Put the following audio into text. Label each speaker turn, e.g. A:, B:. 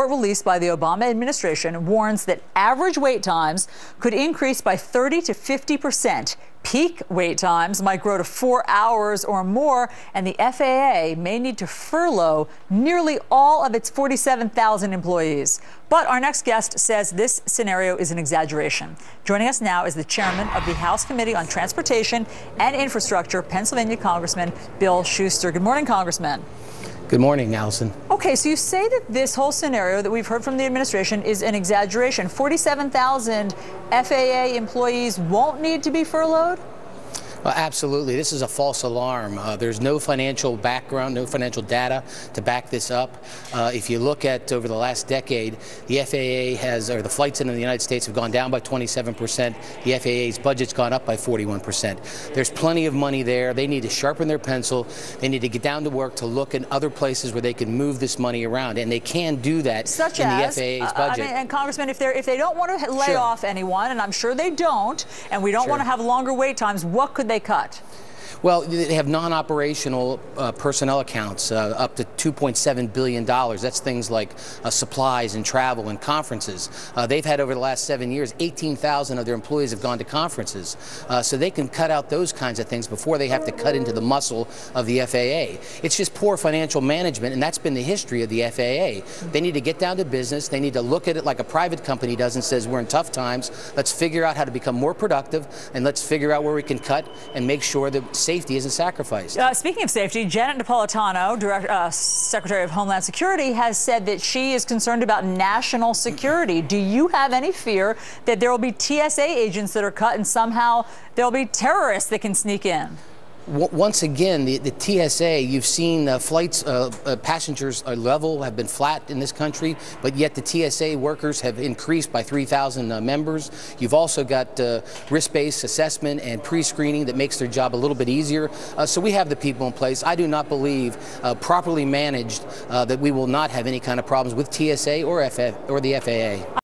A: report released by the Obama administration warns that average wait times could increase by 30 to 50%. Peak wait times might grow to 4 hours or more, and the FAA may need to furlough nearly all of its 47,000 employees. But our next guest says this scenario is an exaggeration. Joining us now is the chairman of the House Committee on Transportation and Infrastructure, Pennsylvania Congressman Bill Schuster. Good morning, Congressman.
B: Good morning, Allison.
A: Okay, so you say that this whole scenario that we've heard from the administration is an exaggeration. 47,000 FAA employees won't need to be furloughed?
B: Absolutely. This is a false alarm. There's no financial background, no financial data to back this up. If you look at over the last decade, the FAA has, or the flights into the United States have gone down by 27%. The FAA's budget's gone up by 41%. There's plenty of money there. They need to sharpen their pencil. They need to get down to work to look at other places where they can move this money around, and they can do that
A: such
B: in
A: as,
B: the FAA's budget.
A: And Congressman, if they don't want to lay off anyone, and I'm sure they don't, and we don't want to have longer wait times, what could they cut?
B: Well, they have non-operational personnel accounts up to $2.7 billion. That's things like supplies and travel and conferences. They've had over the last 7 years, 18,000 of their employees have gone to conferences. So they can cut out those kinds of things before they have to cut into the muscle of the FAA. It's just poor financial management, and that's been the history of the FAA. They need to get down to business. They need to look at it like a private company does and says, we're in tough times. Let's figure out how to become more productive, and let's figure out where we can cut and make sure that safety isn't sacrificed.
A: Speaking of safety, Janet Napolitano, Secretary of Homeland Security, has said that she is concerned about national security. Do you have any fear that there will be TSA agents that are cut and somehow there'll be terrorists that can sneak in?
B: Once again, the TSA, you've seen flights, passengers level have been flat in this country, but yet the TSA workers have increased by 3,000 members. You've also got risk-based assessment and pre-screening that makes their job a little bit easier. So we have the people in place. I do not believe, properly managed, that we will not have any kind of problems with TSA or the FAA.